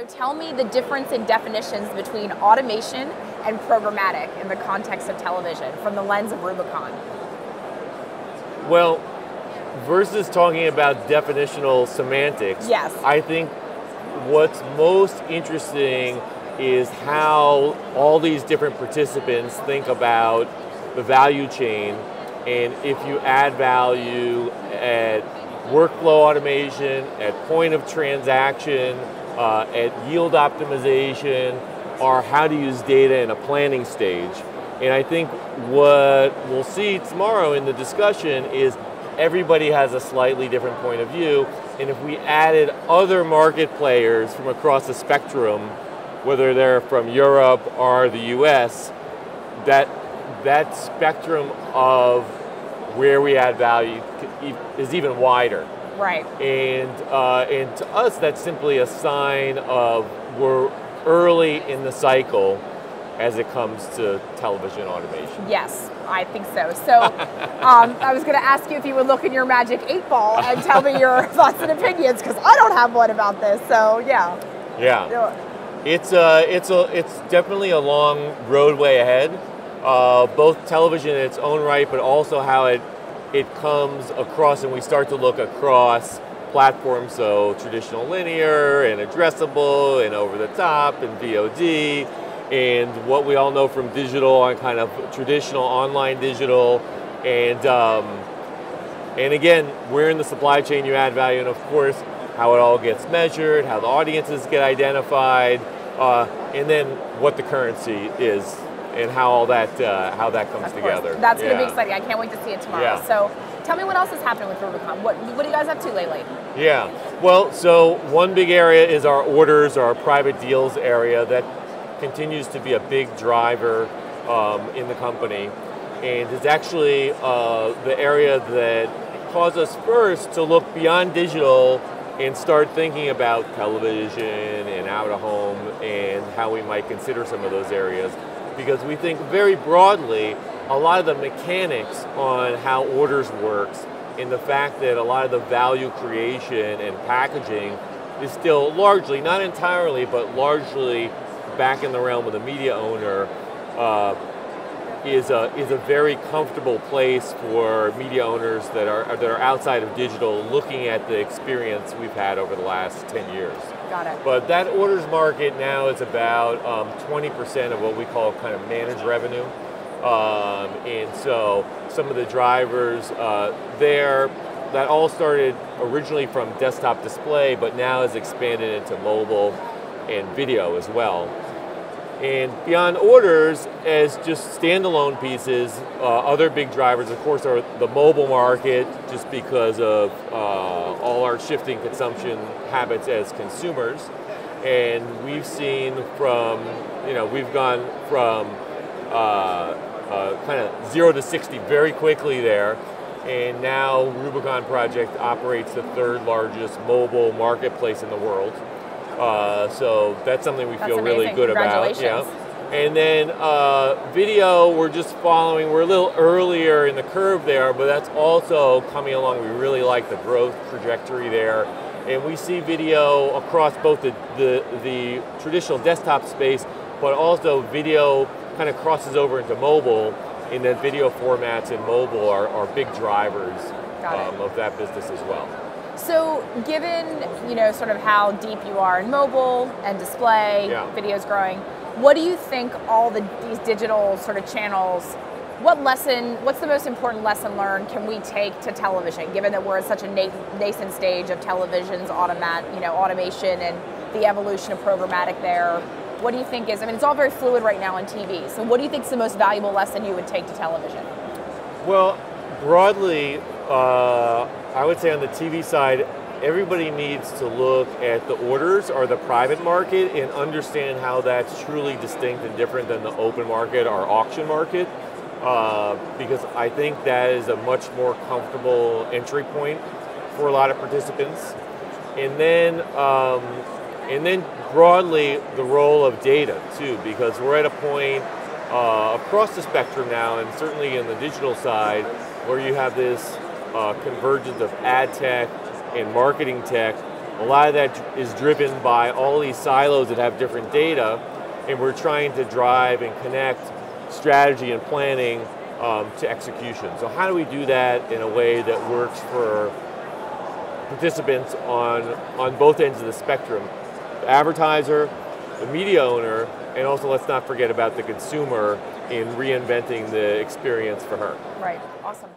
tell me the difference in definitions between automation and programmatic in the context of television from the lens of Rubicon. Well, versus talking about definitional semantics, yes. I think what's most interesting is how all these different participants think about the value chain, and if you add value at workflow automation, at point of transaction, at yield optimization, or how to use data in a planning stage. And I think what we'll see tomorrow in the discussion is everybody has a slightly different point of view, and if we added other market players from across the spectrum, whether they're from Europe or the US, that spectrum of where we add value is even wider. Right. And to us, that's simply a sign of we're early in the cycle as it comes to television automation. Yes, I think so. So I was going to ask you if you would look in your magic 8-ball and tell me your thoughts and opinions, because I don't have one about this. So yeah. Yeah. It's definitely a long roadway ahead. Both television in its own right, but also how it comes across, and we start to look across platforms, so traditional linear and addressable and over the top and VOD, and what we all know from digital and kind of traditional online digital, and again, where in the supply chain you add value, and of course how it all gets measured, how the audiences get identified, and then what the currency is and how that comes together. That's going to be exciting. I can't wait to see it tomorrow. Yeah. So tell me what else is happening with Rubicon. What are you guys up to lately? Yeah. Well, so one big area is our orders, our private deals area. That continues to be a big driver in the company, and it's actually the area that caused us first to look beyond digital and start thinking about television and out of home and how we might consider some of those areas. Because we think very broadly, a lot of the mechanics on how orders works, and the fact that a lot of the value creation and packaging is still largely, not entirely, but largely back in the realm of the media owner, is a very comfortable place for media owners that are outside of digital, looking at the experience we've had over the last 10 years. Got it. But that orders market now is about 20% of what we call kind of managed revenue. And so some of the drivers there, that all started originally from desktop display, but now has expanded into mobile and video as well. And beyond orders, as just standalone pieces, other big drivers, of course, are the mobile market, just because of all our shifting consumption habits as consumers. And we've seen from, we've gone from kind of 0 to 60 very quickly there. And now Rubicon Project operates the 3rd largest mobile marketplace in the world. So that's something we feel really good about. Yeah. And then video, we're just following, we're a little earlier in the curve there, but that's also coming along. We really like the growth trajectory there. And we see video across both the traditional desktop space, but also video kind of crosses over into mobile, and then video formats in mobile are big drivers of that business as well. So given, sort of how deep you are in mobile and display, video's growing, what do you think all these digital sort of channels, what's the most important lesson learned can we take to television, given that we're at such a nascent stage of television's automation and the evolution of programmatic there? What do you think is, it's all very fluid right now on TV, so what do you think is the most valuable lesson you would take to television? Well, broadly, I would say on the TV side, everybody needs to look at the orders or the private market and understand how that's truly distinct and different than the open market or auction market, because I think that is a much more comfortable entry point for a lot of participants. And then broadly, the role of data too, because we're at a point across the spectrum now, and certainly in the digital side, where you have this convergence of ad tech and marketing tech A lot of that is driven by all these silos that have different data, and we're trying to drive and connect strategy and planning to execution. So how do we do that in a way that works for participants on both ends of the spectrum? The advertiser, the media owner, and also let's not forget about the consumer in reinventing the experience for her. Right, awesome.